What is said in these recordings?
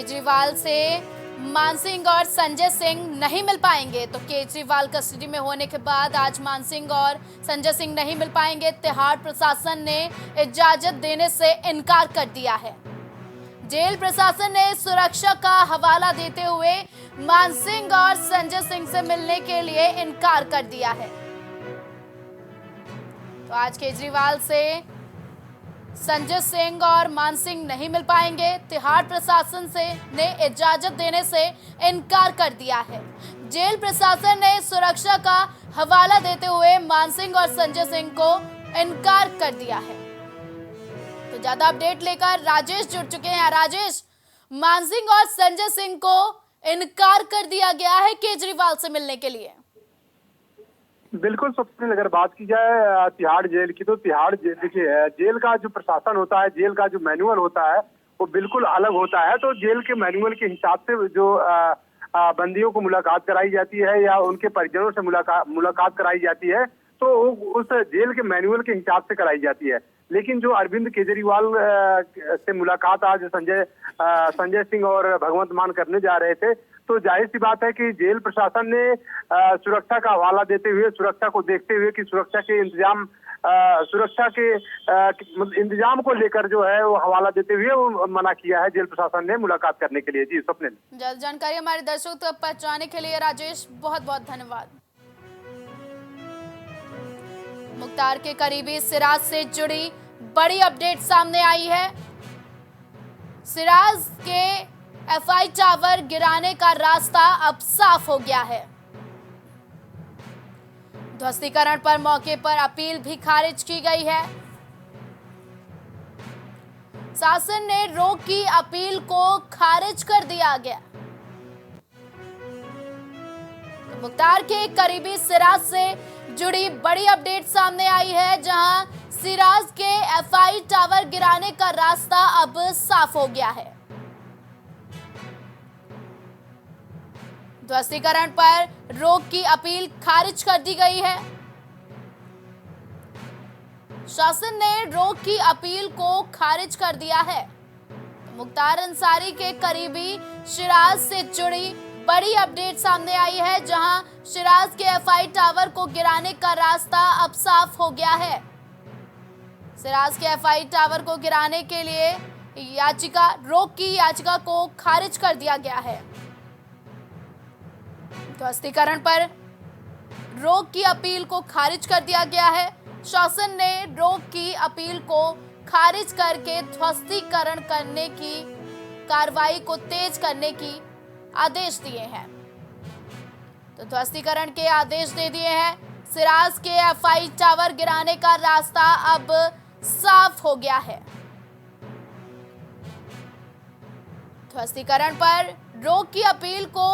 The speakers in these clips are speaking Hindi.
केजरीवाल से मान सिंह और संजय सिंह नहीं मिल पाएंगे। तो केजरीवाल कस्टडी में होने के बाद आज मान सिंह और संजय सिंह नहीं मिल पाएंगे। तिहाड़ प्रशासन ने इजाजत देने से इनकार कर दिया है। जेल प्रशासन ने सुरक्षा का हवाला देते हुए मान सिंह और संजय सिंह से मिलने के लिए इनकार कर दिया है। तो आज केजरीवाल से संजय सिंह और मान सिंह नहीं मिल पाएंगे। तिहाड़ प्रशासन ने इजाजत देने से इनकार कर दिया है। जेल प्रशासन ने सुरक्षा का हवाला देते हुए मान सिंह और संजय सिंह को इनकार कर दिया है। तो ज्यादा अपडेट लेकर राजेश जुड़ चुके हैं। राजेश, मान सिंह और संजय सिंह को इनकार कर दिया गया है केजरीवाल से मिलने के लिए। बिल्कुल स्वप्निल, अगर बात की जाए तिहाड़ जेल की, तो तिहाड़ जेल, देखिए जेल का जो प्रशासन होता है, जेल का जो मैनुअल होता है वो बिल्कुल अलग होता है। तो जेल के मैनुअल के हिसाब से जो बंदियों को मुलाकात कराई जाती है या उनके परिजनों से मुलाकात कराई जाती है, तो उस जेल के मैनुअल के हिसाब से कराई जाती है। लेकिन जो अरविंद केजरीवाल से मुलाकात आज संजय सिंह और भगवंत मान करने जा रहे थे, तो जाहिर सी बात है कि जेल प्रशासन ने सुरक्षा का हवाला देते हुए, सुरक्षा को देखते हुए कि सुरक्षा के इंतजाम को लेकर जो है वो हवाला देते हुए वो मना किया है जेल प्रशासन ने मुलाकात करने के लिए। जी स्वप्निल, जल्द जानकारी हमारे दर्शकों तक पहुंचाने के लिए राजेश बहुत बहुत धन्यवाद। मुख्तार के करीबी सिराज से जुड़ी बड़ी अपडेट सामने आई है। सिराज के एफआई टावर गिराने का रास्ता अब साफ हो गया है। ध्वस्तीकरण पर मौके पर अपील भी खारिज की गई है। शासन ने रोक की अपील को खारिज कर दिया गया। तो मुख्तार के करीबी सिराज से जुड़ी बड़ी अपडेट सामने आई है, जहां सिराज के एफआई टावर गिराने का रास्ता अब साफ हो गया है। ध्वस्तीकरण पर रोक की अपील खारिज कर दी गई है। शासन ने रोक की अपील को खारिज कर दिया है। मुख्तार अंसारी के करीबी सिराज से जुड़ी बड़ी अपडेट सामने आई है, जहां सिराज के एफआई टावर को गिराने का रास्ता अब साफ हो गया है। सिराज के एफआई टावर को गिराने के लिए रोक की याचिका को खारिज कर दिया गया है। ध्वस्तीकरण पर रोक की अपील को खारिज कर दिया गया है। शासन ने रोक की अपील को खारिज करके ध्वस्तीकरण करने की कार्रवाई को तेज करने की आदेश दिए हैं। तो ध्वस्तीकरण के आदेश दे दिए हैं। सिराज के एफआई टावर गिराने का रास्ता अब साफ हो गया है। ध्वस्तीकरण पर रोक की अपील को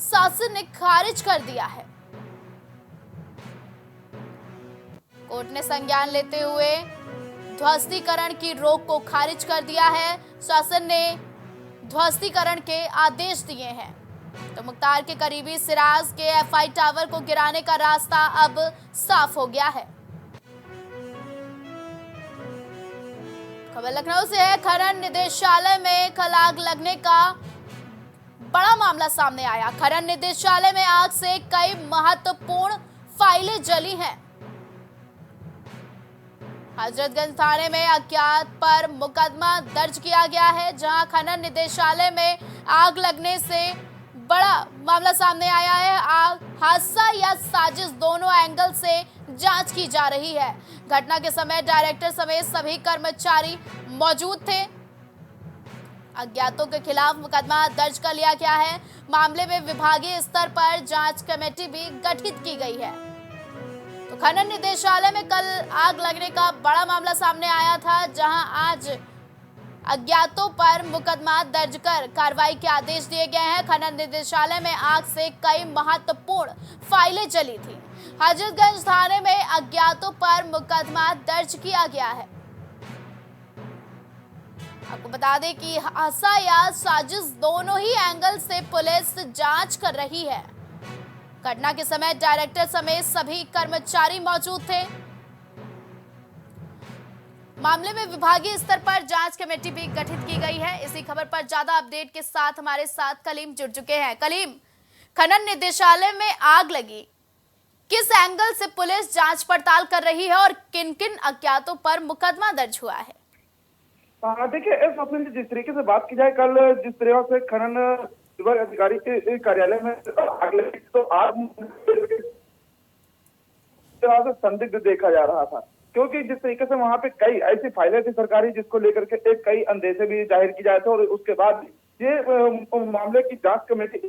शासन ने खारिज कर दिया है। कोर्ट ने संज्ञान लेते हुए ध्वस्तीकरण की रोक को खारिज कर दिया है। शासन ने ध्वस्तीकरण के आदेश दिए हैं। तो मुख्तार के करीबी सिराज के एफआई टावर को गिराने का रास्ता अब साफ हो गया है। खबर लखनऊ से है। खनन निदेशालय में कल आग लगने का बड़ा मामला सामने आया। खनन निदेशालय में आग से कई महत्वपूर्ण फाइलें जली हैं। हजरतगंज थाने में अज्ञात पर मुकदमा दर्ज किया गया है, जहां खनन निदेशालय में आग लगने से बड़ा मामला सामने आया है। हादसा या साजिश दोनों एंगल से जांच की जा रही है। घटना के समय डायरेक्टर समेत सभी कर्मचारी मौजूद थे। अज्ञातों के खिलाफ मुकदमा दर्ज कर लिया गया है। मामले में विभागीय स्तर पर जांच कमेटी भी गठित की गई है। तो खनन निदेशालय में कल आग लगने का बड़ा मामला सामने आया था, जहां आज अज्ञातों पर मुकदमा दर्ज कर कार्रवाई के आदेश दिए गए हैं। खनन निदेशालय में आग से कई महत्वपूर्ण फाइलें जली थी। हजरतगंज थाने में अज्ञातों पर मुकदमा दर्ज किया गया है। आपको बता दें कि हादसा या साजिश दोनों ही एंगल से पुलिस जांच कर रही है। घटना के समय डायरेक्टर समेत सभी कर्मचारी मौजूद थे। मामले में विभागीय स्तर पर जांच कमेटी भी गठित की गई है। इसी खबर पर ज्यादा अपडेट के साथ हमारे साथ कलीम जुड़ चुके हैं। कलीम, खनन निदेशालय में आग लगी, किस एंगल से पुलिस जांच पड़ताल कर रही है और किन किन अज्ञातों पर मुकदमा दर्ज हुआ है? देखिए, इस मामले में जिस तरीके से बात की जाए, कल जिस तरह से खनन विभाग अधिकारी के कार्यालय में आग लगी, तो आग से संदिग्ध देखा जा रहा था, क्योंकि जिस तरीके से वहां पे कई ऐसी फाइलें थी सरकारी जिसको लेकर के कई अंदेशे भी जाहिर की जाए थे, और उसके बाद ये मामले की जांच कमेटी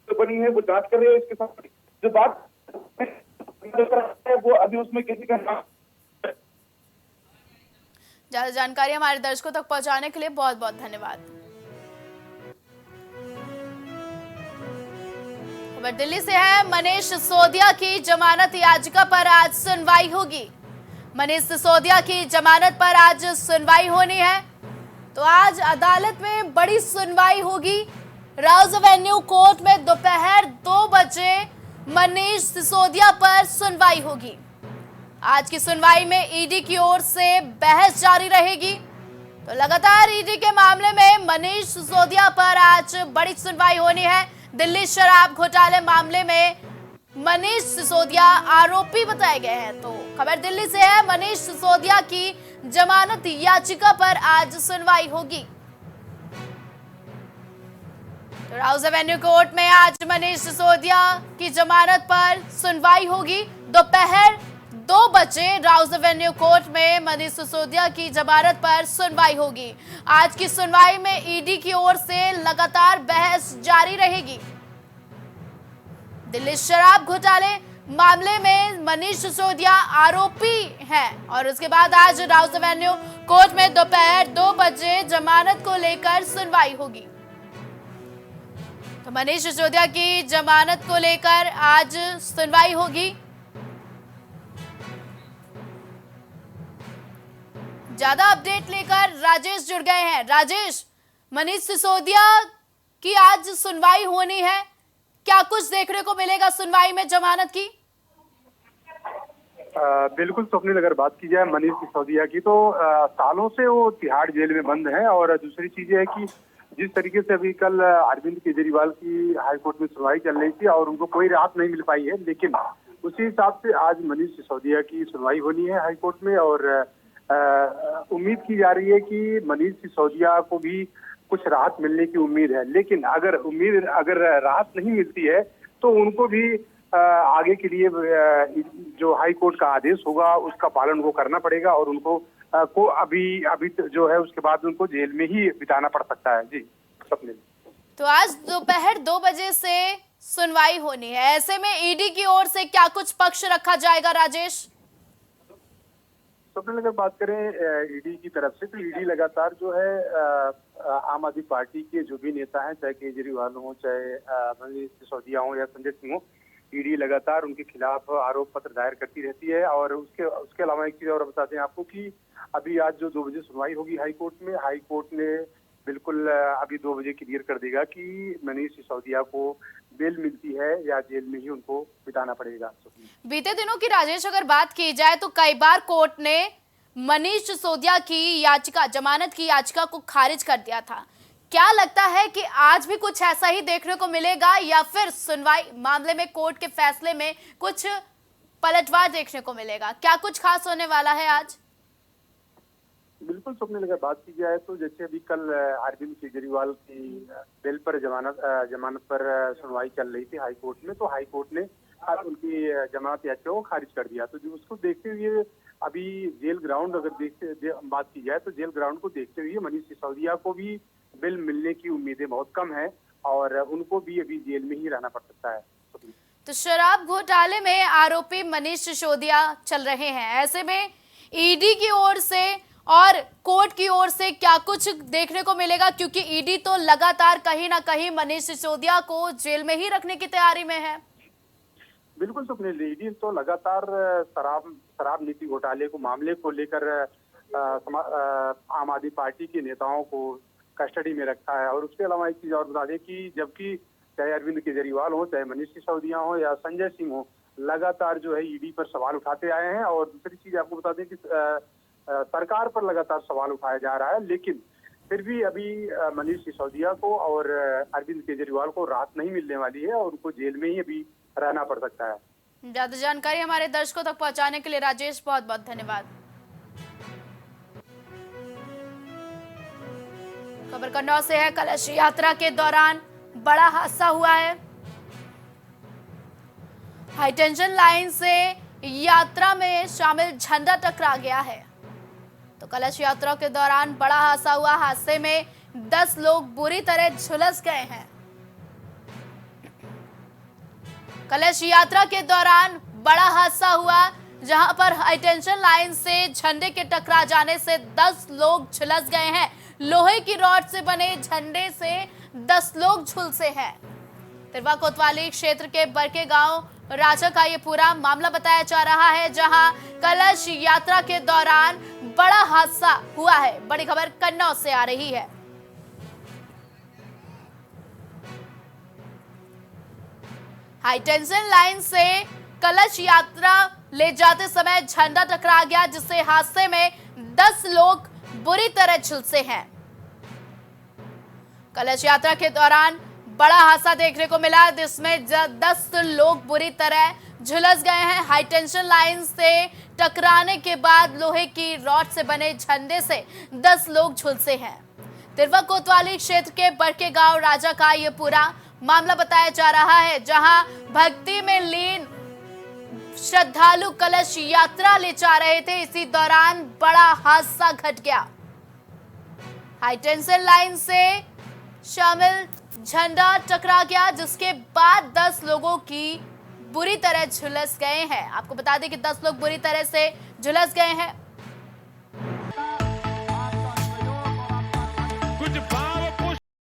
बनी है, वो जांच कर रही है। इसके साथ जो बात है वो अभी उसमें किसी का नाम। ज्यादा जानकारी हमारे दर्शकों तक पहुंचाने के लिए बहुत बहुत धन्यवाद। खबर दिल्ली से है। मनीष सिसोदिया की जमानत याचिका पर आज सुनवाई होगी। मनीष सिसोदिया की जमानत पर आज सुनवाई होनी है, तो आज अदालत में बड़ी सुनवाई होगी। राउज एवेन्यू कोर्ट में दोपहर 2 बजे मनीष सिसोदिया पर सुनवाई होगी। आज की सुनवाई में ईडी की ओर से बहस जारी रहेगी। तो लगातार ईडी के मामले में मनीष सिसोदिया पर आज बड़ी सुनवाई होनी है। दिल्ली शराब घोटाले मामले में मनीष सिसोदिया आरोपी बताए गए हैं। तो खबर दिल्ली से है। मनीष सिसोदिया की जमानत याचिका पर आज सुनवाई होगी। तो राउज एवेन्यू कोर्ट में आज मनीष सिसोदिया की जमानत पर सुनवाई होगी। दोपहर 2 बजे राउज एवेन्यू कोर्ट में मनीष सिसोदिया की जमानत पर सुनवाई होगी। आज की सुनवाई में ईडी की ओर से लगातार बहस जारी रहेगी। दिल्ली शराब घोटाले मामले में मनीष सिसोदिया आरोपी हैं, और उसके बाद आज राउज एवेन्यू कोर्ट में दोपहर 2 बजे जमानत को लेकर सुनवाई होगी। तो मनीष सिसोदिया की जमानत को लेकर आज सुनवाई होगी। ज्यादा अपडेट लेकर राजेश जुड़ गए हैं। राजेश, मनीष सिसोदिया की आज सुनवाई होनी है, क्या कुछ देखने को मिलेगा सुनवाई में जमानत की? बिल्कुल स्वप्निल, अगर बात की जाए मनीष सिसोदिया की, तो सालों से वो तिहाड़ जेल में बंद है। और दूसरी चीज है कि जिस तरीके से अभी कल अरविंद केजरीवाल की हाईकोर्ट में सुनवाई चल रही थी और उनको कोई राहत नहीं मिल पाई है, लेकिन उसी हिसाब से आज मनीष सिसोदिया की सुनवाई होनी है हाईकोर्ट में। और उम्मीद की जा रही है कि मनीष सिसोदिया को भी कुछ राहत मिलने की उम्मीद है, लेकिन अगर राहत नहीं मिलती है तो उनको भी आगे के लिए जो हाई कोर्ट का आदेश होगा उसका पालन उनको करना पड़ेगा, और उनको को अभी जो है उसके बाद उनको जेल में ही बिताना पड़ सकता है। जी सपने। तो आज दोपहर 2 बजे से सुनवाई होनी है, ऐसे में ईडी की ओर से क्या कुछ पक्ष रखा जाएगा राजेश? सबने अगर बात करें ईडी की तरफ से, तो ईडी लगातार जो है आम आदमी पार्टी के जो भी नेता हैं, चाहे केजरीवाल हो, चाहे मनीष सिसोदिया हो या संजय सिंह हो, ईडी लगातार उनके खिलाफ आरोप पत्र दायर करती रहती है। और उसके अलावा एक चीज और बता दें आपको कि अभी आज जो 2 बजे सुनवाई होगी हाई कोर्ट में, हाई कोर्ट ने बिल्कुल अभी 2 बजे क्लियर कर देगा कि मनीष सिसोदिया को बेल मिलती है या जेल में ही उनको बिताना पड़ेगा। बीते दिनों की राजेश अगर बात की जाए तो कई बार कोर्ट ने मनीष सिसोदिया की याचिका, जमानत की याचिका को खारिज कर दिया था। क्या लगता है कि आज भी कुछ ऐसा ही देखने को मिलेगा, या फिर सुनवाई मामले में कोर्ट के फैसले में कुछ पलटवार देखने को मिलेगा? क्या कुछ खास होने वाला है आज? बिल्कुल स्वप्निल, अगर बात की जाए तो जैसे अभी कल अरविंद केजरीवाल की बेल पर जमानत पर सुनवाई चल रही थी हाई कोर्ट में, तो हाई कोर्ट ने आज उनकी जमानत याचिका को खारिज कर दिया। तो जो उसको देखते हुए अभी जेल ग्राउंड अगर बात की जाए तो जेल ग्राउंड को देखते हुए मनीष सिसोदिया को भी बेल मिलने की उम्मीदें बहुत कम है, और उनको भी अभी जेल में ही रहना पड़ सकता है। तो शराब घोटाले में आरोपी मनीष सिसोदिया चल रहे हैं, ऐसे में ईडी की ओर से और कोर्ट की ओर से क्या कुछ देखने को मिलेगा? क्योंकि ईडी तो लगातार कहीं ना कहीं मनीष सिसोदिया को जेल में ही रखने की तैयारी में है। बिल्कुल स्वप्निल, ईडी तो लगातार शराब नीति घोटाले को मामले को लेकर आम आदमी पार्टी के नेताओं को कस्टडी में रखा है। और उसके अलावा एक चीज और बता दें कि जबकि चाहे अरविंद केजरीवाल हो, चाहे मनीष सिसोदिया हो या संजय सिंह हो, लगातार जो है ईडी पर सवाल उठाते आए हैं। और दूसरी चीज आपको बता दें कि सरकार पर लगातार सवाल उठाया जा रहा है, लेकिन फिर भी अभी मनीष सिसोदिया को और अरविंद केजरीवाल को राहत नहीं मिलने वाली है और उनको जेल में ही अभी रहना पड़ सकता है। ज्यादा जानकारी हमारे दर्शकों तक पहुंचाने के लिए राजेश बहुत बहुत धन्यवाद। खबर कन्नौज से है। कलश यात्रा के दौरान बड़ा हादसा हुआ है। हाईटेंशन लाइन से यात्रा में शामिल झंडा टकरा गया है। तो कलश यात्रा के दौरान बड़ा हादसा हुआ। हादसे में 10 लोग बुरी तरह झुलस गए हैं। कलश यात्रा के दौरान बड़ा हादसा हुआ, जहां पर हाईटेंशन लाइन से झंडे के टकरा जाने से 10 लोग झुलस गए हैं। लोहे की रॉड से बने झंडे से 10 लोग झुलसे हैं। तिरवा कोतवाली क्षेत्र के बरके गांव राजा का ये पूरा मामला बताया जा रहा है, जहां कलश यात्रा के दौरान बड़ा हादसा हुआ है। बड़ी खबर कन्नौज से आ रही है। हाईटेंशन लाइन से कलश यात्रा ले जाते समय झंडा टकरा गया, जिससे हादसे में 10 लोग बुरी तरह झुलसे हैं। कलश यात्रा के दौरान बड़ा हादसा देखने को मिला, जिसमें 10 लोग बुरी तरह झुलस गए हैं। हाईटेंशन लाइन से टकराने के बाद लोहे की रॉड से बने झंडे से 10 लोग झुलसे हैं। तिरवा कोतवाली क्षेत्र के बरके गांव राजा का ये पूरा मामला बताया जा रहा है, जहां भक्ति में लीन श्रद्धालु कलश यात्रा ले जा रहे थे। इसी दौरान बड़ा हादसा घट गया। हाईटेंशन लाइन से शामिल झंडा टकरा गया, जिसके बाद 10 लोगों की बुरी तरह झुलस गए हैं। आपको बता दें कि 10 लोग बुरी तरह से झुलस गए हैं।